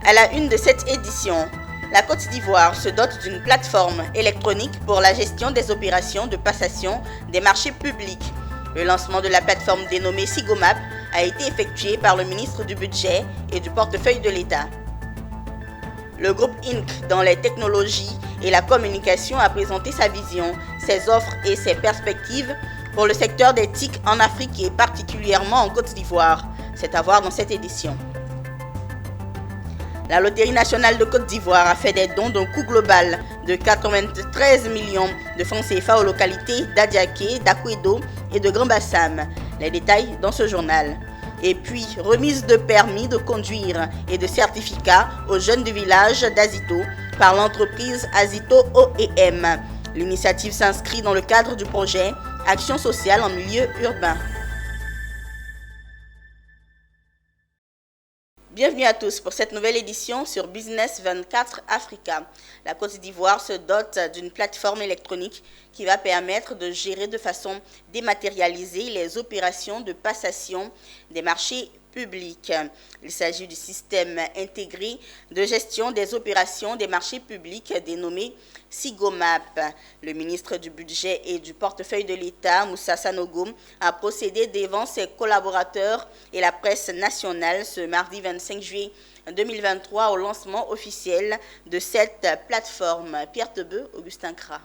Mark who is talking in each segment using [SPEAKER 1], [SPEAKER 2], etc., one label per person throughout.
[SPEAKER 1] À la une de cette édition, la Côte d'Ivoire se dote d'une plateforme électronique pour la gestion des opérations de passation des marchés publics. Le lancement de la plateforme dénommée SIGOMAP a été effectué par le ministre du Budget et du Portefeuille de l'État. Le groupe Inc. dans les technologies et la communication a présenté sa vision, ses offres et ses perspectives pour le secteur des TIC en Afrique et particulièrement en Côte d'Ivoire. C'est à voir dans cette édition. La Loterie nationale de Côte d'Ivoire a fait des dons d'un coût global de 93 millions de francs CFA aux localités d'Adiaké, d'Akwedo et de Grand Bassam. Les détails dans ce journal. Et puis, remise de permis de conduire et de certificats aux jeunes du village d'Azito par l'entreprise Azito OEM. L'initiative s'inscrit dans le cadre du projet Action sociale en milieu urbain. Bienvenue à tous pour cette nouvelle édition sur Business 24 Africa. La Côte d'Ivoire se dote d'une plateforme électronique qui va permettre de gérer de façon dématérialisée les opérations de passation des marchés publics. Il s'agit du système intégré de gestion des opérations des marchés publics dénommé SIGOMAP. Le ministre du Budget et du Portefeuille de l'État, Moussa Sanogo, a procédé devant ses collaborateurs et la presse nationale ce mardi 25 juillet 2023 au lancement officiel de cette plateforme. Pierre Tebeu, Augustin Kra.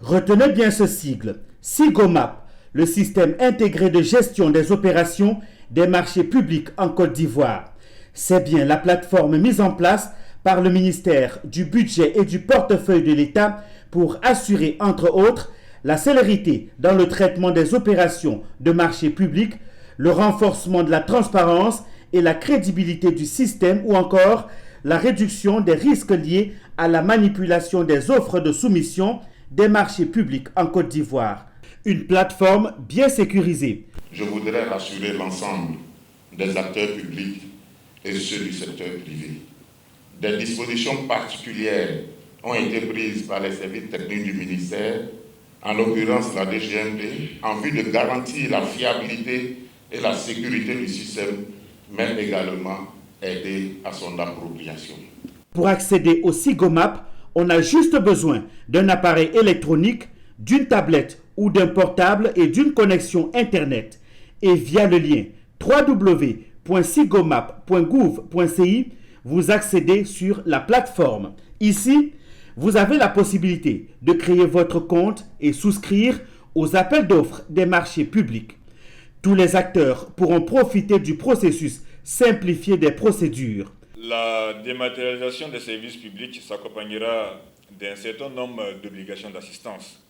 [SPEAKER 2] Retenez bien ce sigle, SIGOMAP, le système intégré de gestion des opérations des marchés publics en Côte d'Ivoire. C'est bien la plateforme mise en place par le ministère du Budget et du Portefeuille de l'État pour assurer, entre autres, la célérité dans le traitement des opérations de marchés publics, le renforcement de la transparence et la crédibilité du système ou encore la réduction des risques liés à la manipulation des offres de soumission des marchés publics en Côte d'Ivoire. Une plateforme bien sécurisée.
[SPEAKER 3] Je voudrais rassurer l'ensemble des acteurs publics et ceux du secteur privé. Des dispositions particulières ont été prises par les services techniques du ministère, en l'occurrence la DGMD, en vue de garantir la fiabilité et la sécurité du système, mais également aider à son appropriation.
[SPEAKER 2] Pour accéder au SIGOMAP, on a juste besoin d'un appareil électronique, d'une tablette ou d'un portable et d'une connexion Internet. Et via le lien www.sigomap.gouv.ci, vous accédez sur la plateforme. Ici, vous avez la possibilité de créer votre compte et souscrire aux appels d'offres des marchés publics. Tous les acteurs pourront profiter du processus simplifié des procédures.
[SPEAKER 4] La dématérialisation des services publics s'accompagnera d'un certain nombre d'obligations d'assistance,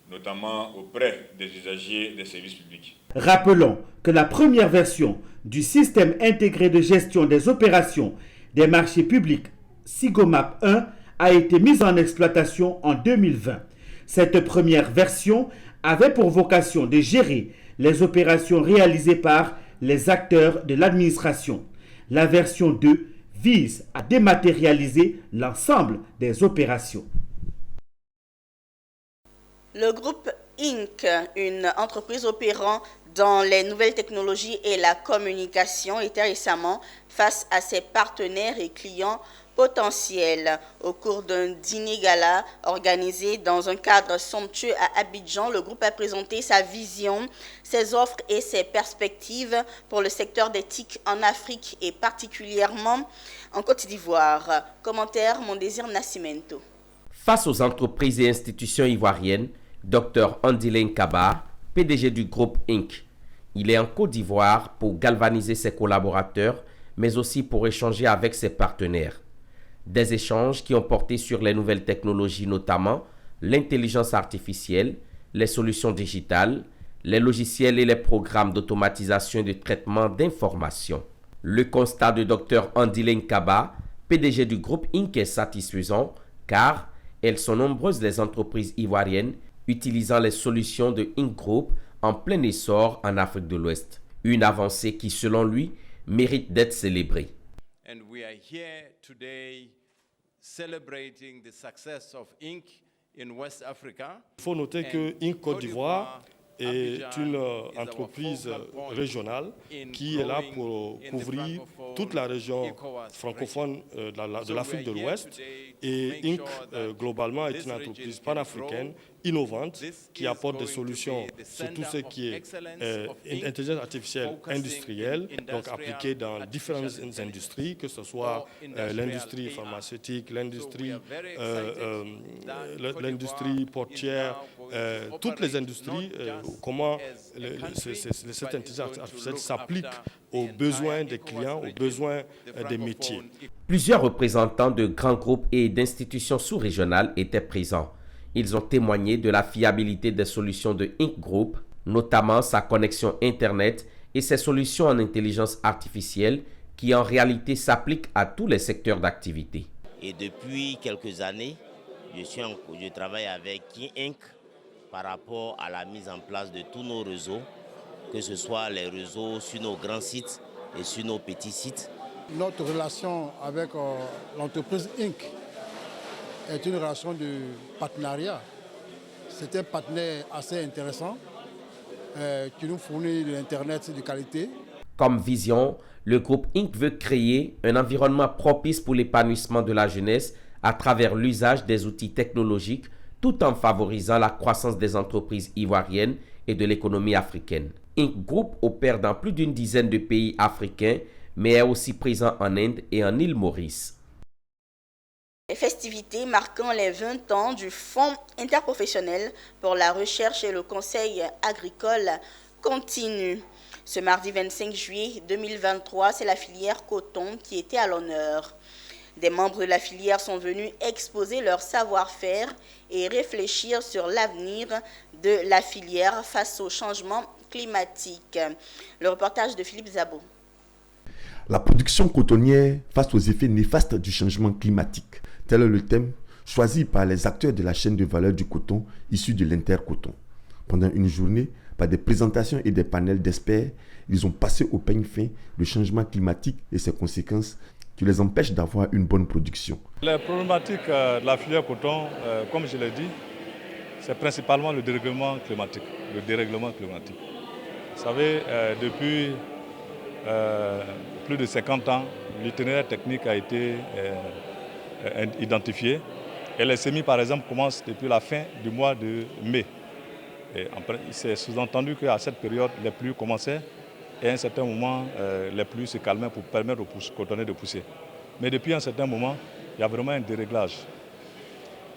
[SPEAKER 4] notamment auprès des usagers des services publics.
[SPEAKER 2] Rappelons que la première version du système intégré de gestion des opérations des marchés publics SIGOMAP 1 a été mise en exploitation en 2020. Cette première version avait pour vocation de gérer les opérations réalisées par les acteurs de l'administration. La version 2 vise à dématérialiser l'ensemble des opérations.
[SPEAKER 1] Le groupe Inc., une entreprise opérant dans les nouvelles technologies et la communication, était récemment face à ses partenaires et clients potentiels. Au cours d'un dîner-gala organisé dans un cadre somptueux à Abidjan, le groupe a présenté sa vision, ses offres et ses perspectives pour le secteur des TIC en Afrique et particulièrement en Côte d'Ivoire. Commentaire Mondésir Nascimento.
[SPEAKER 5] Face aux entreprises et institutions ivoiriennes, Dr Andile Nkaba, PDG du groupe Inc. Il est en Côte d'Ivoire pour galvaniser ses collaborateurs, mais aussi pour échanger avec ses partenaires. Des échanges qui ont porté sur les nouvelles technologies, notamment l'intelligence artificielle, les solutions digitales, les logiciels et les programmes d'automatisation et de traitement d'informations. Le constat de Dr Andile Nkaba, PDG du groupe Inc. est satisfaisant car elles sont nombreuses les entreprises ivoiriennes utilisant les solutions de Inc. Group en plein essor en Afrique de l'Ouest. Une avancée qui, selon lui, mérite d'être célébrée.
[SPEAKER 6] And we are here today celebrating the success of Inc. in West Africa.
[SPEAKER 7] Il faut noter que Inc. Côte d'Ivoire est une entreprise régionale qui est là pour couvrir toute la région francophone de l'Afrique de l'Ouest. Et Inc. Globalement est une entreprise panafricaine innovante qui apporte des solutions sur tout ce qui est intelligence artificielle industrielle, donc appliquée dans différentes industries, que ce soit l'industrie pharmaceutique, l'industrie portière, toutes les industries, comment cette intelligence artificielle s'applique aux besoins des clients, aux besoins des métiers.
[SPEAKER 5] Plusieurs représentants de grands groupes et d'institutions sous-régionales étaient présents. Ils ont témoigné de la fiabilité des solutions de Inc Group, notamment sa connexion Internet et ses solutions en intelligence artificielle qui en réalité s'appliquent à tous les secteurs d'activité.
[SPEAKER 8] Et depuis quelques années, je travaille avec Inc par rapport à la mise en place de tous nos réseaux, que ce soit les réseaux sur nos grands sites et sur nos petits sites.
[SPEAKER 9] Notre relation avec l'entreprise Inc est une relation de partenariat. C'est un partenaire assez intéressant qui nous fournit de l'Internet de qualité.
[SPEAKER 5] Comme vision, le groupe Inc veut créer un environnement propice pour l'épanouissement de la jeunesse à travers l'usage des outils technologiques tout en favorisant la croissance des entreprises ivoiriennes et de l'économie africaine. Inc Group opère dans plus d'une dizaine de pays africains, mais est aussi présent en Inde et en île Maurice.
[SPEAKER 1] Les festivités marquant les 20 ans du Fonds interprofessionnel pour la recherche et le conseil agricole continuent. Ce mardi 25 juillet 2023, c'est la filière coton qui était à l'honneur. Des membres de la filière sont venus exposer leur savoir-faire et réfléchir sur l'avenir de la filière face au changement climatique. Le reportage de Philippe Zabo.
[SPEAKER 10] La production cotonnière face aux effets néfastes du changement climatique. Tel est le thème choisi par les acteurs de la chaîne de valeur du coton issus de l'Intercoton. Pendant une journée, par des présentations et des panels d'experts, ils ont passé au peigne fin le changement climatique et ses conséquences qui les empêchent d'avoir une bonne production.
[SPEAKER 11] Les problématiques de la filière coton, comme je l'ai dit, c'est principalement le dérèglement climatique. Vous savez, depuis plus de 50 ans, l'itinéraire technique a été identifié. Et les semis, par exemple, commencent depuis la fin du mois de mai. C'est sous-entendu qu'à cette période, les pluies commençaient et à un certain moment, les pluies se calmaient pour permettre aux cotonniers de pousser. Mais depuis un certain moment, il y a vraiment un déréglage.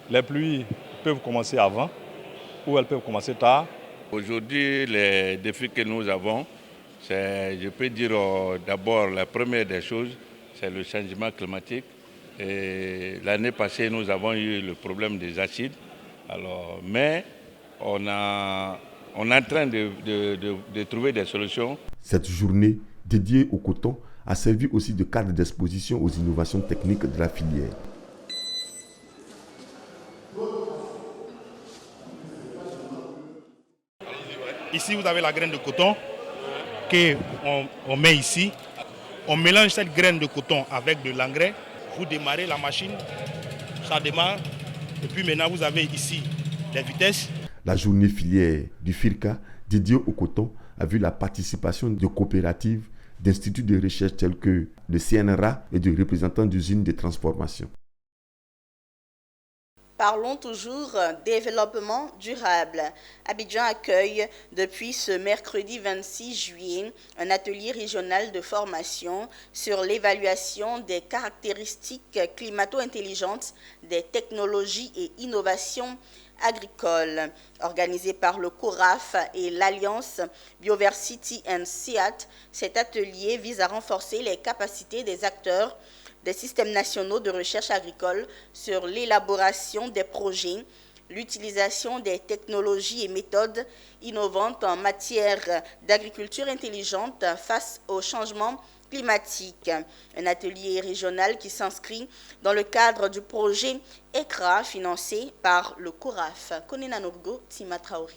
[SPEAKER 11] Les pluies peuvent commencer avant ou elles peuvent commencer tard.
[SPEAKER 12] Aujourd'hui, les défis que nous avons, c'est, je peux dire d'abord, la première des choses, c'est le changement climatique. L'année passée, nous avons eu le problème des acides. Mais on est en train de trouver des solutions.
[SPEAKER 10] Cette journée dédiée au coton a servi aussi de cadre d'exposition aux innovations techniques de la filière.
[SPEAKER 13] Ici, vous avez la graine de coton qu'on met ici. On mélange cette graine de coton avec de l'engrais. Vous démarrez la machine, ça démarre. Et puis maintenant, vous avez ici les vitesses.
[SPEAKER 10] La journée filière du FIRCA dédiée au coton a vu la participation de coopératives, d'instituts de recherche tels que le CNRA et de représentants d'usines de transformation.
[SPEAKER 1] Parlons toujours développement durable. Abidjan accueille depuis ce mercredi 26 juillet un atelier régional de formation sur l'évaluation des caractéristiques climato-intelligentes des technologies et innovations agricoles. Organisé par le CORAF et l'Alliance Bioversity and SEAT, cet atelier vise à renforcer les capacités des acteurs des systèmes nationaux de recherche agricole sur l'élaboration des projets, l'utilisation des technologies et méthodes innovantes en matière d'agriculture intelligente face au changement climatique. Un atelier régional qui s'inscrit dans le cadre du projet ECRA financé par le CORAF. Konena Nobgo, Tima Traoré.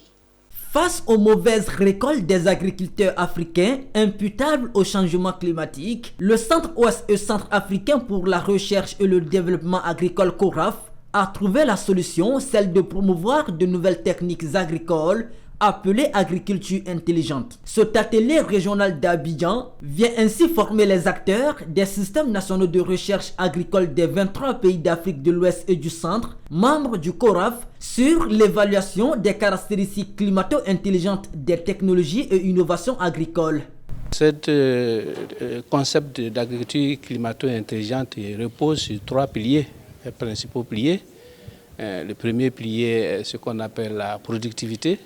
[SPEAKER 14] Face aux mauvaises récoltes des agriculteurs africains imputables au changement climatique, le Centre-Ouest et Centre-Africain pour la recherche et le développement agricole CORAF a trouvé la solution, celle de promouvoir de nouvelles techniques agricoles appelé agriculture intelligente. Cet atelier régional d'Abidjan vient ainsi former les acteurs des systèmes nationaux de recherche agricole des 23 pays d'Afrique de l'Ouest et du Centre, membres du CORAF, sur l'évaluation des caractéristiques climato-intelligentes des technologies et innovations agricoles.
[SPEAKER 15] Ce concept d'agriculture climato-intelligente repose sur 3 piliers, les principaux piliers. Le premier pilier est ce qu'on appelle la productivité,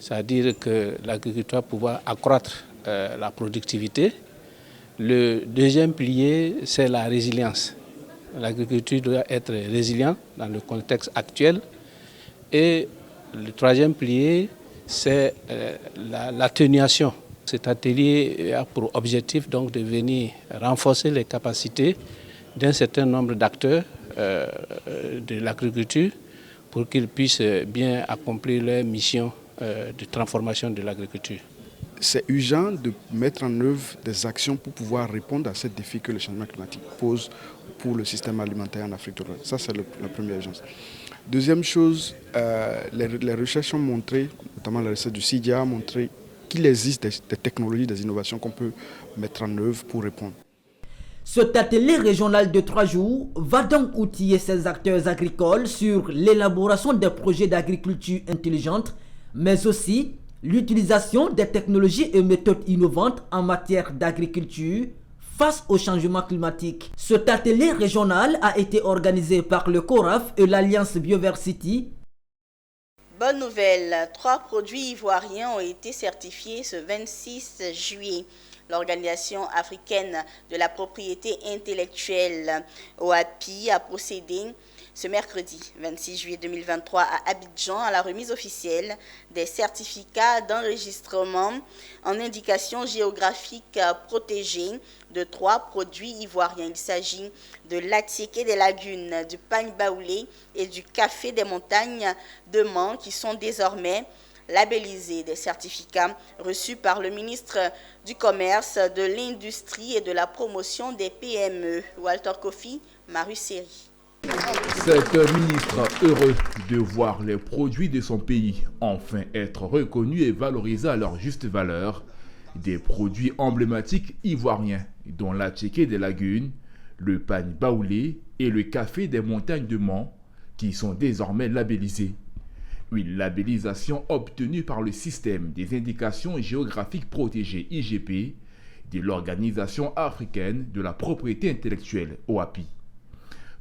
[SPEAKER 15] c'est-à-dire que l'agriculture va pouvoir accroître la productivité. Le deuxième pilier, c'est la résilience. L'agriculture doit être résiliente dans le contexte actuel. Et le troisième pilier, c'est l'atténuation. Cet atelier a pour objectif donc de venir renforcer les capacités d'un certain nombre d'acteurs de l'agriculture pour qu'ils puissent bien accomplir leur mission de transformation de l'agriculture.
[SPEAKER 16] C'est urgent de mettre en œuvre des actions pour pouvoir répondre à ce défi que le changement climatique pose pour le système alimentaire en Afrique de l'Ouest. Ça, c'est la première urgence. Deuxième chose, les recherches ont montré, notamment la recherche du CIDIA a montré qu'il existe des technologies, des innovations qu'on peut mettre en œuvre pour répondre.
[SPEAKER 14] Cet atelier régional de 3 jours va donc outiller ces acteurs agricoles sur l'élaboration des projets d'agriculture intelligente, mais aussi l'utilisation des technologies et méthodes innovantes en matière d'agriculture face au changement climatique. Cet atelier régional a été organisé par le CORAF et l'Alliance Bioversity.
[SPEAKER 1] Bonne nouvelle, 3 produits ivoiriens ont été certifiés ce 26 juillet. L'Organisation africaine de la propriété intellectuelle, OAPI, a procédé ce mercredi 26 juillet 2023 à Abidjan à la remise officielle des certificats d'enregistrement en indication géographique protégée de 3 produits ivoiriens. Il s'agit de l'attiéké des lagunes, du pagne baoulé et du café des montagnes de Mans qui sont désormais labellisés. Des certificats reçus par le ministre du Commerce, de l'Industrie et de la Promotion des PME, Walter Kofi Maruseri.
[SPEAKER 17] C'est un ministre heureux de voir les produits de son pays enfin être reconnus et valorisés à leur juste valeur. Des produits emblématiques ivoiriens, dont l'attiéké des lagunes, le pagne baoulé et le café des montagnes de Mans, qui sont désormais labellisés. Une labellisation obtenue par le système des indications géographiques protégées IGP de l'Organisation africaine de la propriété intellectuelle, OAPI.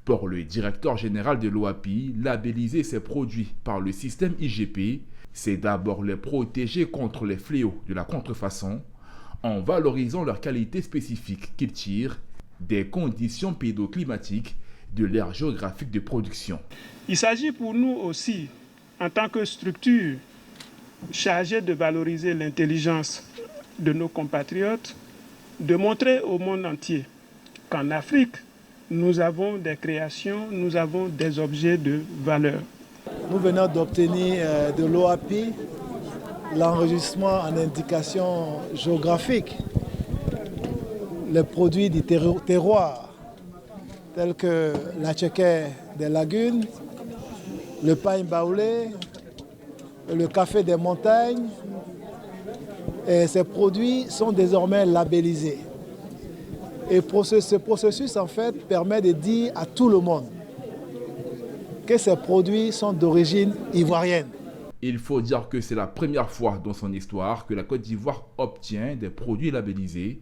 [SPEAKER 17] Pour le directeur général de l'OAPI, labelliser ces produits par le système IGP, c'est d'abord les protéger contre les fléaux de la contrefaçon en valorisant leur qualité spécifique qu'ils tirent des conditions pédoclimatiques de l'aire géographique de production.
[SPEAKER 18] Il s'agit pour nous aussi, en tant que structure chargée de valoriser l'intelligence de nos compatriotes, de montrer au monde entier qu'en Afrique, nous avons des créations, nous avons des objets de valeur.
[SPEAKER 19] Nous venons d'obtenir de l'OAPI l'enregistrement en indication géographique, les produits du terroir, tels que l'attiéké des lagunes, le pagne baoulé, le café des montagnes. Et ces produits sont désormais labellisés. Et ce processus, en fait, permet de dire à tout le monde que ces produits sont d'origine ivoirienne.
[SPEAKER 17] Il faut dire que c'est la première fois dans son histoire que la Côte d'Ivoire obtient des produits labellisés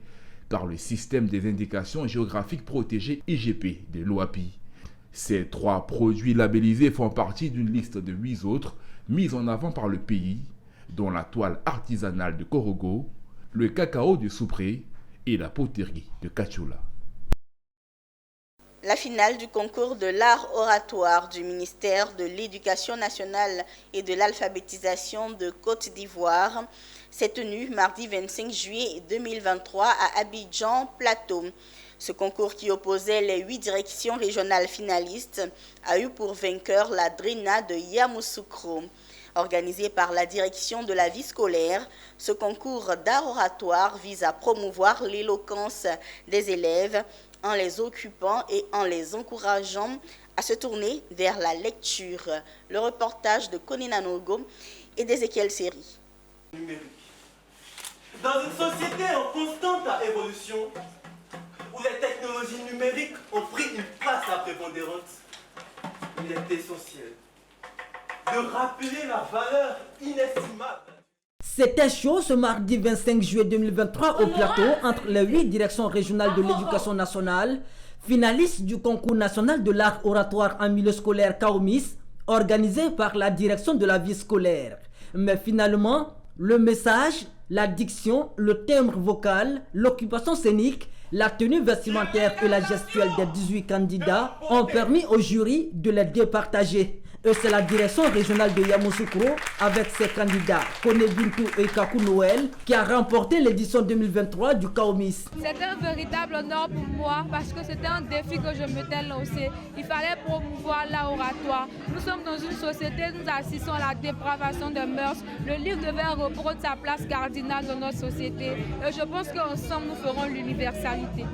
[SPEAKER 17] par le système des indications géographiques protégées IGP de l'OAPI. Ces 3 produits labellisés font partie d'une liste de 8 autres mis en avant par le pays, dont la toile artisanale de Korogo, le cacao de Soupré et la poterie de Kachula.
[SPEAKER 1] La finale du concours de l'art oratoire du ministère de l'Éducation nationale et de l'alphabétisation de Côte d'Ivoire s'est tenue mardi 25 juillet 2023 à Abidjan Plateau. Ce concours qui opposait les 8 directions régionales finalistes a eu pour vainqueur la DRENA de Yamoussoukro. Organisé par la direction de la vie scolaire, ce concours d'art oratoire vise à promouvoir l'éloquence des élèves en les occupant et en les encourageant à se tourner vers la lecture. Le reportage de Konina Nogo et d'Ézéchiel Série.
[SPEAKER 20] Dans une société en constante évolution, où les technologies numériques ont pris une place prépondérante, il est essentiel de rappeler la valeur inestimable.
[SPEAKER 14] C'était chaud ce mardi 25 juillet 2023 au plateau entre les 8 directions régionales de l'éducation nationale, finalistes du concours national de l'art oratoire en milieu scolaire CAOMIS, organisé par la direction de la vie scolaire. Mais finalement, le message, la diction, le timbre vocal, l'occupation scénique, la tenue vestimentaire et la gestuelle des 18 candidats ont permis au jury de les départager. Et c'est la direction régionale de Yamoussoukro, avec ses candidats Kone Bintou et Kakou Noël, qui a remporté l'édition 2023 du CAOMIS.
[SPEAKER 21] C'était un véritable honneur pour moi parce que c'était un défi que je m'étais lancé. Il fallait promouvoir l'art oratoire. Nous sommes dans une société, nous assistons à la dépravation des mœurs. Le livre devait reprendre sa place cardinale dans notre société. Et je pense qu'ensemble, nous ferons l'universalité.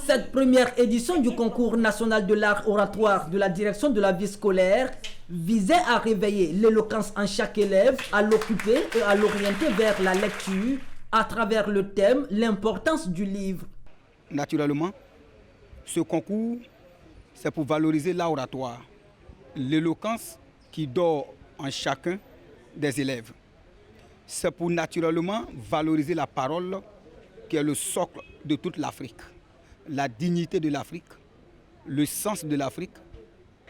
[SPEAKER 14] Cette première édition du concours national de l'art oratoire de la direction de la vie scolaire visait à réveiller l'éloquence en chaque élève, à l'occuper et à l'orienter vers la lecture à travers le thème « L'importance du livre ».
[SPEAKER 22] Naturellement, ce concours, c'est pour valoriser l'art oratoire, l'éloquence qui dort en chacun des élèves. C'est pour naturellement valoriser la parole qui est le socle de toute l'Afrique. La dignité de l'Afrique, le sens de l'Afrique,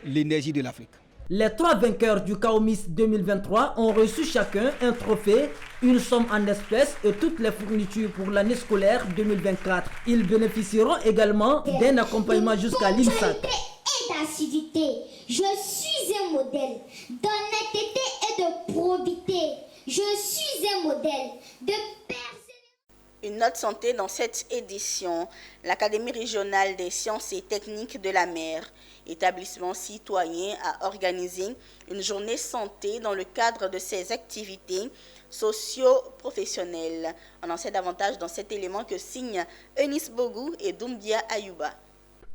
[SPEAKER 22] l'énergie de l'Afrique.
[SPEAKER 14] Les 3 vainqueurs du CAOMIS 2023 ont reçu chacun un trophée, une somme en espèces et toutes les fournitures pour l'année scolaire 2024. Ils bénéficieront également d'un accompagnement jusqu'à l'INSAC.
[SPEAKER 23] Et d'assiduité, je suis un modèle d'honnêteté et de probité. Je suis un modèle de
[SPEAKER 1] Une note santé dans cette édition. L'Académie régionale des sciences et techniques de la mer, établissement citoyen, a organisé une journée santé dans le cadre de ses activités socio-professionnelles. On en sait davantage dans cet élément que signent Eunice Bogou et Doumbia Ayouba.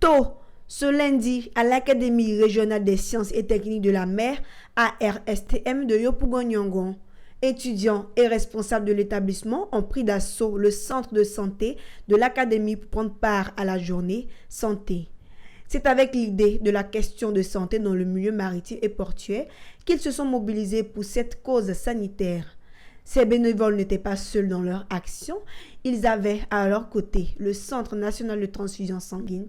[SPEAKER 24] Tôt, ce lundi, à l'Académie régionale des sciences et techniques de la mer, ARSTM de Yopougon-Yongon, étudiants et responsables de l'établissement ont pris d'assaut le centre de santé de l'académie pour prendre part à la journée santé. C'est avec l'idée de la question de santé dans le milieu maritime et portuaire qu'ils se sont mobilisés pour cette cause sanitaire. Ces bénévoles n'étaient pas seuls dans leur action, ils avaient à leur côté le Centre national de transfusion sanguine.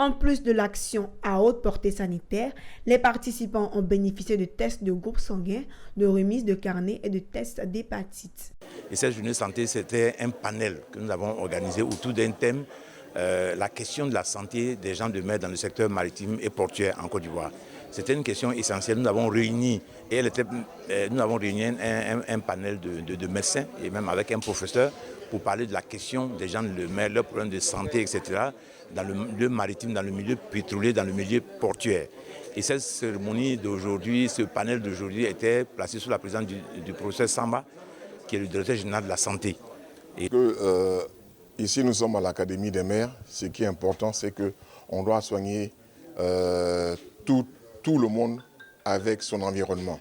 [SPEAKER 24] En plus de l'action à haute portée sanitaire, les participants ont bénéficié de tests de groupe sanguin, de remise de carnet et de tests d'hépatite.
[SPEAKER 25] Et cette journée santé, c'était un panel que nous avons organisé autour d'un thème, la question de la santé des gens de mer dans le secteur maritime et portuaire en Côte d'Ivoire. C'était une question essentielle. Nous avons réuni, un panel de médecins et même avec un professeur pour parler de la question des gens de mer, leurs problèmes de santé, etc., dans le milieu maritime, dans le milieu pétrolier, dans le milieu portuaire. Et cette cérémonie d'aujourd'hui, ce panel d'aujourd'hui était placé sous la présidence du professeur Samba, qui est le directeur général de la santé.
[SPEAKER 26] Ici, nous sommes à l'Académie des mers. Ce qui est important, c'est qu'on doit soigner tout le monde avec son environnement.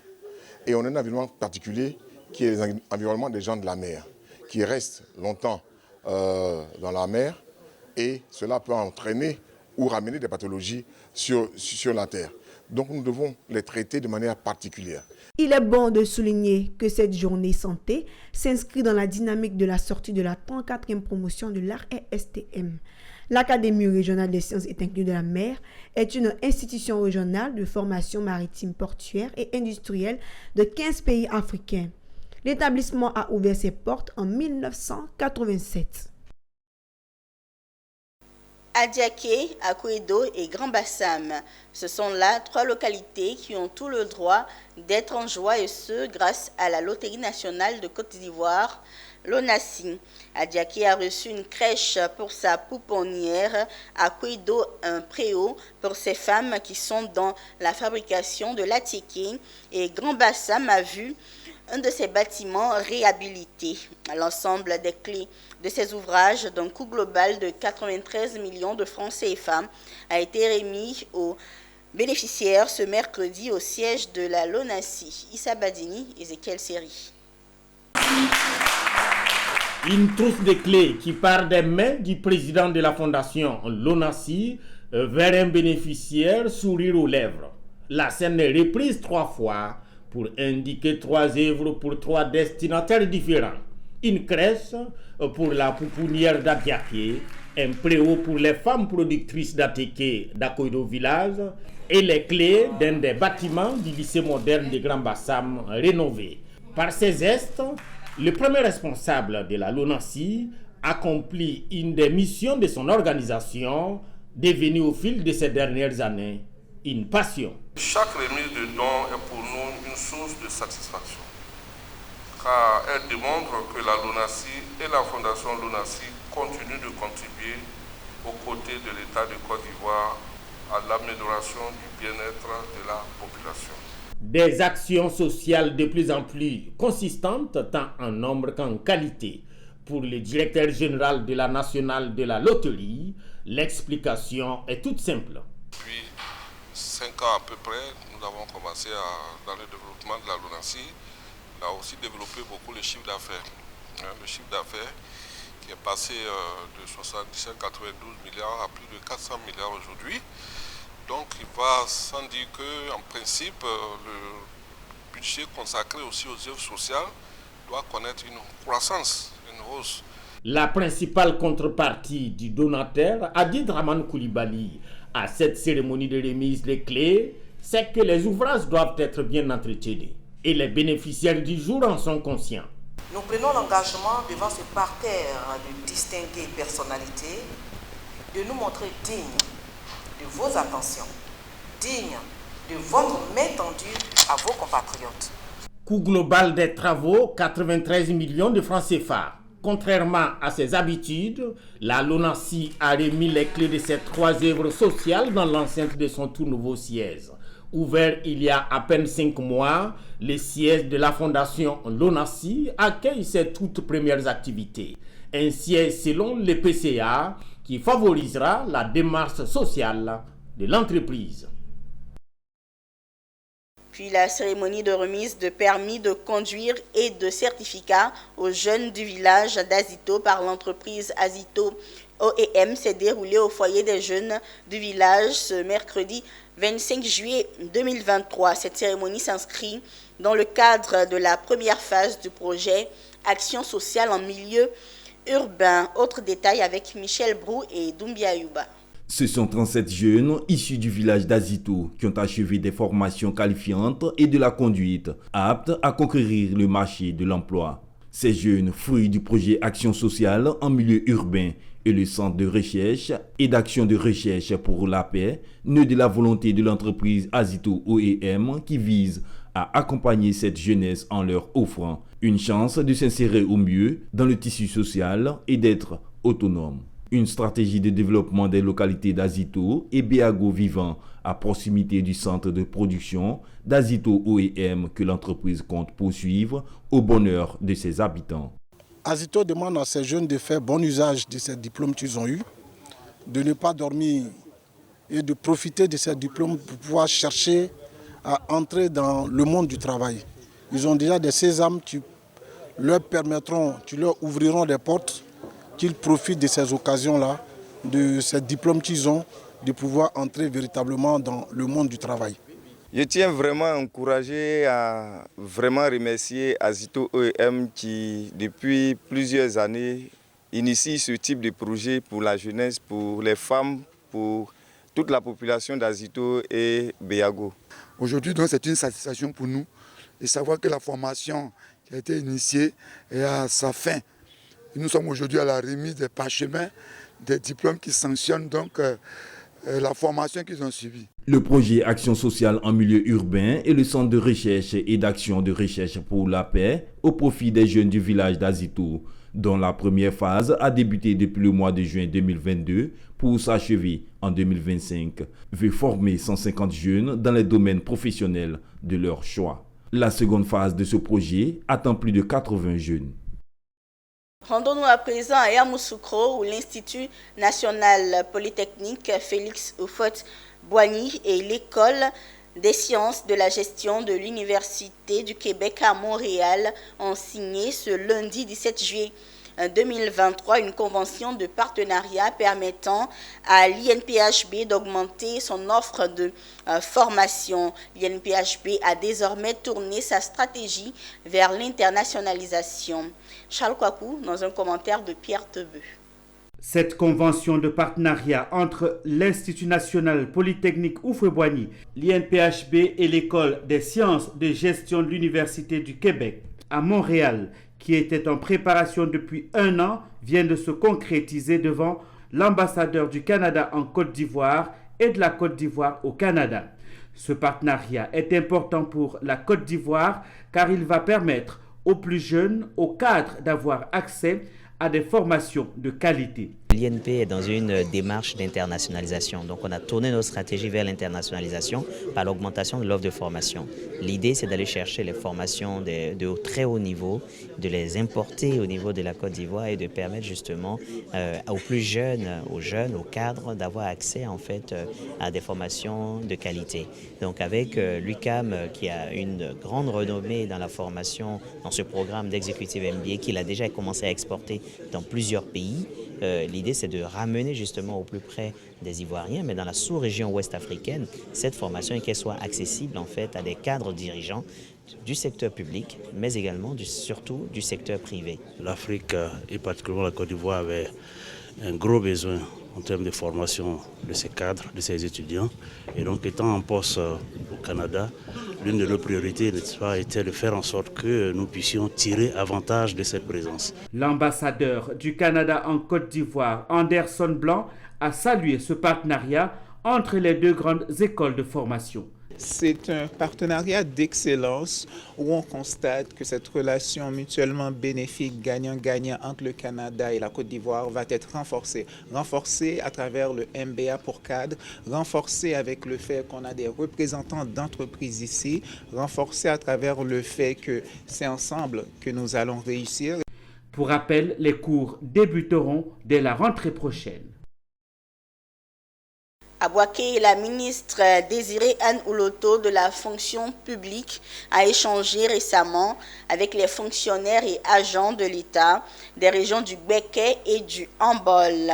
[SPEAKER 26] Et on a un environnement particulier qui est l'environnement des gens de la mer, qui restent longtemps dans la mer, et cela peut entraîner ou ramener des pathologies sur la terre. Donc nous devons les traiter de manière particulière.
[SPEAKER 24] Il est bon de souligner que cette journée santé s'inscrit dans la dynamique de la sortie de la 34e promotion de l'ARSTM. L'Académie régionale des sciences et techniques de la mer est une institution régionale de formation maritime, portuaire et industrielle de 15 pays africains. L'établissement a ouvert ses portes en 1987.
[SPEAKER 1] Adiaké, Akouedo et Grand Bassam. Ce sont là 3 localités qui ont tout le droit d'être en joie, et ce grâce à la Loterie nationale de Côte d'Ivoire, l'ONACI. Adiaké a reçu une crèche pour sa pouponnière, Akouedo un préau pour ses femmes qui sont dans la fabrication de l'atiké, et Grand Bassam a vu un de ses bâtiments réhabilité. L'ensemble des clés de ces ouvrages, d'un coût global de 93 millions de francs CFA, a été remis au bénéficiaires ce mercredi au siège de la LONASI. Issa Badini, Ezekiel Seri.
[SPEAKER 2] Une trousse de clés qui part des mains du président de la fondation LONASI vers un bénéficiaire, sourire aux lèvres. La scène est reprise 3 fois pour indiquer 3 œuvres pour 3 destinataires différents. Une crèche pour la pouponnière d'Abiaké, un préau pour les femmes productrices d'Atéké d'Akoido Village et les clés d'un des bâtiments du lycée moderne de Grand Bassam rénové. Par ces gestes, le premier responsable de la LONASI accomplit une des missions de son organisation, devenue au fil de ces dernières années une passion.
[SPEAKER 3] Chaque remise de dons est pour nous une source de satisfaction, car elle démontre que la LONASI et la Fondation LONASI continuent de contribuer aux côtés de l'État de Côte d'Ivoire à l'amélioration du bien-être de la population.
[SPEAKER 2] Des actions sociales de plus en plus consistantes, tant en nombre qu'en qualité. Pour le directeur général de la Nationale de la Loterie, l'explication est toute simple.
[SPEAKER 3] Depuis 5 ans à peu près, nous avons commencé dans le développement de la LONASI. On a aussi développé beaucoup le chiffre d'affaires. Le chiffre d'affaires qui est passé de 77-92 milliards à plus de 400 milliards aujourd'hui. Donc il va sans dire qu'en principe, le budget consacré aussi aux œuvres sociales doit connaître une croissance, une hausse.
[SPEAKER 2] La principale contrepartie du donateur, a dit Draman Koulibaly, à cette cérémonie de remise des clés, c'est que les ouvrages doivent être bien entretenus. Et les bénéficiaires du jour en sont conscients.
[SPEAKER 4] Nous prenons l'engagement devant ce parterre de distinguées personnalités de nous montrer dignes de vos attentions, dignes de votre main tendue à vos compatriotes.
[SPEAKER 2] Coût global des travaux, 93 millions de francs CFA. Contrairement à ses habitudes, la LONASI a remis les clés de ces 3 œuvres sociales dans l'enceinte de son tout nouveau siège. Ouvert il y a à peine 5 mois, le siège de la fondation LONASI accueille ses toutes premières activités. Un siège selon le PCA qui favorisera la démarche sociale de l'entreprise.
[SPEAKER 1] Puis la cérémonie de remise de permis de conduire et de certificats aux jeunes du village d'Azito par l'entreprise Azito OEM s'est déroulée au foyer des jeunes du village ce mercredi 25 juillet 2023. Cette cérémonie s'inscrit dans le cadre de la première phase du projet Action sociale en milieu urbain. Autre détail avec Michel Brou et Doumbia Yuba.
[SPEAKER 6] Ce sont 37 jeunes issus du village d'Azito qui ont achevé des formations qualifiantes et de la conduite, aptes à conquérir le marché de l'emploi. Ces jeunes, fruits du projet Action sociale en milieu urbain et le centre de recherche et d'action de recherche pour la paix, nés de la volonté de l'entreprise Azito OEM qui vise à accompagner cette jeunesse en leur offrant une chance de s'insérer au mieux dans le tissu social et d'être autonome. Une stratégie de développement des localités d'Azito et Béago vivant à proximité du centre de production d'Azito OEM que l'entreprise compte poursuivre au bonheur de ses habitants.
[SPEAKER 7] Azito demande à ces jeunes de faire bon usage de ces diplômes qu'ils ont eus, de ne pas dormir et de profiter de ces diplômes pour pouvoir chercher à entrer dans le monde du travail. Ils ont déjà des sésames qui leur permettront, qui leur ouvriront des portes, qu'ils profitent de ces occasions-là, de ces diplômes qu'ils ont, de pouvoir entrer véritablement dans le monde du travail.
[SPEAKER 8] Je tiens vraiment à encourager, à vraiment remercier Azito OEM qui, depuis plusieurs années, initie ce type de projet pour la jeunesse, pour les femmes, pour toute la population d'Azito et Béago.
[SPEAKER 27] Aujourd'hui, c'est une satisfaction pour nous de savoir que la formation qui a été initiée est à sa fin. Nous sommes aujourd'hui à la remise des parchemins, des diplômes qui sanctionnent donc la formation qu'ils ont suivie.
[SPEAKER 6] Le projet Action sociale en milieu urbain et le centre de recherche et d'action de recherche pour la paix au profit des jeunes du village d'Azito, dont la première phase a débuté depuis le mois de juin 2022 pour s'achever en 2025, veut former 150 jeunes dans les domaines professionnels de leur choix. La seconde phase de ce projet attend plus de 80 jeunes.
[SPEAKER 1] Rendons-nous à présent à Yamoussoukro où l'Institut national polytechnique Félix Houphouët Boigny et l'École des sciences de la gestion de l'Université du Québec à Montréal ont signé ce lundi 17 juillet 2023 une convention de partenariat permettant à l'INPHB d'augmenter son offre de formation. L'INPHB a désormais tourné sa stratégie vers l'internationalisation. Charles Kwaku dans un commentaire de Pierre Tebeu.
[SPEAKER 5] Cette convention de partenariat entre l'Institut national polytechnique Houphouët-Boigny, l'INPHB et l'École des sciences de gestion de l'Université du Québec à Montréal, qui était en préparation depuis 1 an, vient de se concrétiser devant l'ambassadeur du Canada en Côte d'Ivoire et de la Côte d'Ivoire au Canada. Ce partenariat est important pour la Côte d'Ivoire car il va permettre aux plus jeunes, aux cadres d'avoir accès à des formations de qualité.
[SPEAKER 9] L'INP est dans une démarche d'internationalisation. Donc on a tourné nos stratégies vers l'internationalisation par l'augmentation de l'offre de formation. L'idée, c'est d'aller chercher les formations de très haut niveau, de les importer au niveau de la Côte d'Ivoire et de permettre justement aux plus jeunes, aux cadres, d'avoir accès en fait à des formations de qualité. Donc avec l'UQAM qui a une grande renommée dans la formation, dans ce programme d'Executive MBA qu'il a déjà commencé à exporter dans plusieurs pays, l'idée c'est de ramener justement au plus près des Ivoiriens, mais dans la sous-région ouest africaine, cette formation et qu'elle soit accessible en fait à des cadres dirigeants du secteur public, mais également surtout du secteur privé.
[SPEAKER 10] L'Afrique et particulièrement la Côte d'Ivoire avait un gros besoin en termes de formation de ces cadres, de ces étudiants. Et donc étant en poste au Canada, l'une de nos priorités, n'est-ce pas, était de faire en sorte que nous puissions tirer avantage de cette présence.
[SPEAKER 5] L'ambassadeur du Canada en Côte d'Ivoire, Anderson Blanc, a salué ce partenariat entre les deux grandes écoles de formation.
[SPEAKER 11] C'est un partenariat d'excellence où on constate que cette relation mutuellement bénéfique, gagnant-gagnant entre le Canada et la Côte d'Ivoire va être renforcée. Renforcée à travers le MBA pour cadres, renforcée avec le fait qu'on a des représentants d'entreprises ici, renforcée à travers le fait que c'est ensemble que nous allons réussir.
[SPEAKER 5] Pour rappel, les cours débuteront dès la rentrée prochaine.
[SPEAKER 1] À Boaké, la ministre Désirée Anne Ouloto de la fonction publique a échangé récemment avec les fonctionnaires et agents de l'État des régions du Béké et du Hambol.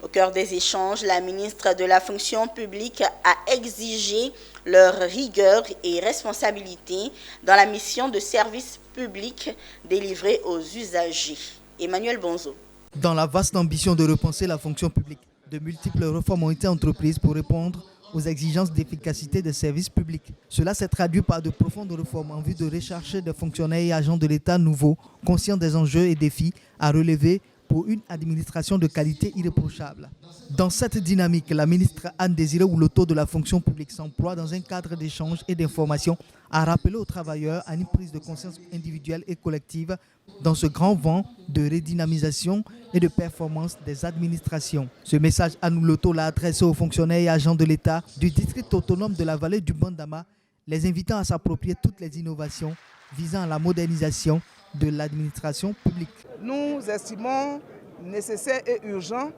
[SPEAKER 1] Au cœur des échanges, la ministre de la fonction publique a exigé leur rigueur et responsabilité dans la mission de service public délivrée aux usagers. Emmanuel Bonzo.
[SPEAKER 12] Dans la vaste ambition de repenser la fonction publique, de multiples réformes ont été entreprises pour répondre aux exigences d'efficacité des services publics. Cela s'est traduit par de profondes réformes en vue de rechercher des fonctionnaires et agents de l'État nouveaux, conscients des enjeux et défis à relever pour une administration de qualité irréprochable. Dans cette dynamique, la ministre Anne-Désirée Ouloto de la fonction publique s'emploie dans un cadre d'échange et d'information à rappeler aux travailleurs à une prise de conscience individuelle et collective dans ce grand vent de redynamisation et de performance des administrations. Ce message, Anne Ouloto l'a adressé aux fonctionnaires et agents de l'État du district autonome de la vallée du Bandama, les invitant à s'approprier toutes les innovations visant à la modernisation de l'administration publique.
[SPEAKER 13] Nous estimons nécessaire et urgent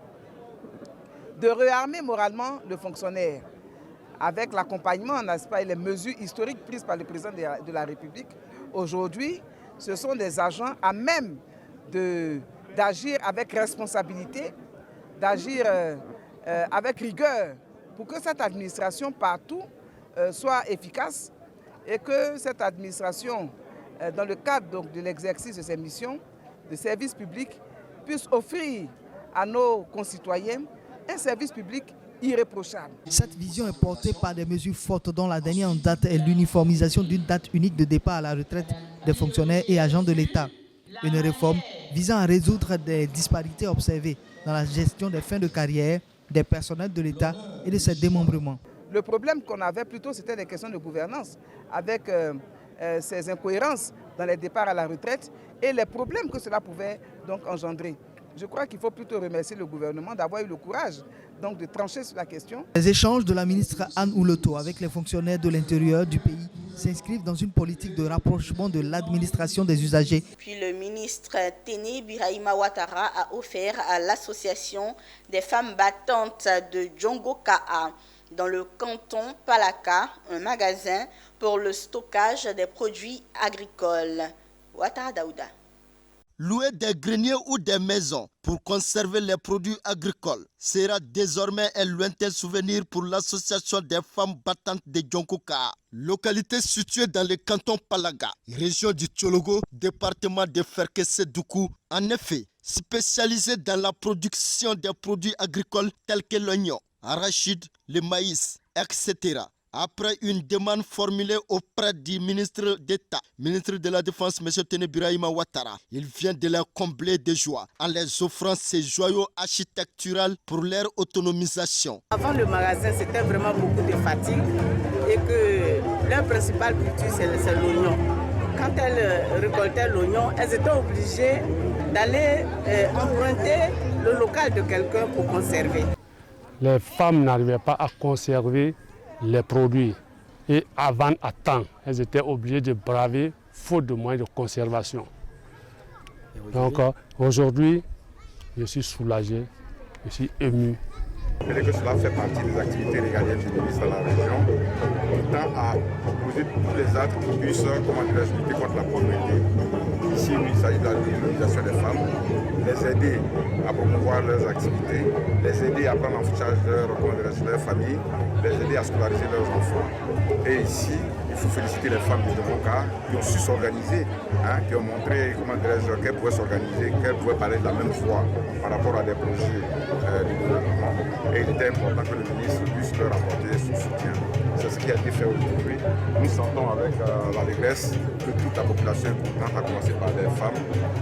[SPEAKER 13] de réarmer moralement le fonctionnaire avec l'accompagnement, n'est-ce pas, et les mesures historiques prises par le président de la République. Aujourd'hui, ce sont des agents à même d'agir avec responsabilité, d'agir avec rigueur pour que cette administration partout soit efficace et que cette administration, dans le cadre donc, de l'exercice de ses missions de service public, puisse offrir à nos concitoyens un service public irréprochable.
[SPEAKER 12] Cette vision est portée par des mesures fortes dont la dernière en date est l'uniformisation d'une date unique de départ à la retraite des fonctionnaires et agents de l'État. Une réforme visant à résoudre des disparités observées dans la gestion des fins de carrière des personnels de l'État et de ses démembrements.
[SPEAKER 13] Le problème qu'on avait plutôt, c'était des questions de gouvernance, avec ces incohérences dans les départs à la retraite et les problèmes que cela pouvait donc engendrer. Je crois qu'il faut plutôt remercier le gouvernement d'avoir eu le courage donc, de trancher sur la question.
[SPEAKER 12] Les échanges de la ministre Anne Ouloto avec les fonctionnaires de l'intérieur du pays s'inscrivent dans une politique de rapprochement de l'administration des usagers.
[SPEAKER 1] Puis le ministre Téné Birahima Ouattara a offert à l'association des femmes battantes de Djongo Kaa dans le canton Palaka, un magasin pour le stockage des produits agricoles. Ouattara Daouda.
[SPEAKER 15] Louer des greniers ou des maisons pour conserver les produits agricoles sera désormais un lointain souvenir pour l'association des femmes battantes de Djonkouka, localité située dans le canton Palaga, région du Tchologo, département de Ferkesse-Doukou. En effet, spécialisée dans la production des produits agricoles tels que l'oignon, arachide, le maïs, etc. Après une demande formulée auprès du ministre d'État, ministre de la Défense, M. Ténébiraïma Ouattara, il vient de les combler de joie en les offrant ces joyaux architecturaux pour leur autonomisation.
[SPEAKER 16] Avant le magasin, c'était vraiment beaucoup de fatigue et que leur principale culture, c'est l'oignon. Quand elles récoltaient l'oignon, elles étaient obligées d'aller emprunter le local de quelqu'un pour conserver.
[SPEAKER 17] Les femmes n'arrivaient pas à conserver les produits et à vendre à temps. Elles étaient obligées de braver faute de moyens de conservation. Donc aujourd'hui, je suis soulagé, je suis ému.
[SPEAKER 18] Et que cela fait partie des activités régaliennes du ministre de la région, qui tend à proposer tous les actes qui puissent lutter contre la pauvreté. Ici, il s'agit de la mobilisation des femmes, les aider à promouvoir leurs activités, les aider à prendre en charge de leur famille, les aider à scolariser leurs enfants. Et ici, il faut féliciter les femmes du Djonkouka qui ont su s'organiser, qui ont montré qu'elles pouvaient s'organiser, qu'elles pouvaient parler de la même voix par rapport à des projets du gouvernement. Et il était important que le ministre puisse leur apporter son soutien. C'est ce qui a été fait aujourd'hui. Nous sentons avec l'allégresse que toute la population est contente, à commencer par les femmes,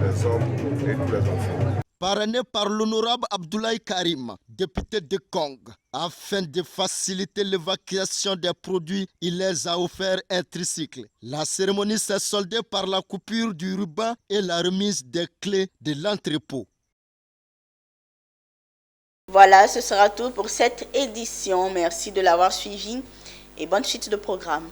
[SPEAKER 18] les hommes et tous les enfants.
[SPEAKER 15] Parrainé par l'honorable Abdoulaye Karim, député de Kong, afin de faciliter l'évacuation des produits, il les a offert un tricycle. La cérémonie s'est soldée par la coupure du ruban et la remise des clés de l'entrepôt.
[SPEAKER 1] Voilà, ce sera tout pour cette édition. Merci de l'avoir suivi et bonne suite de programme.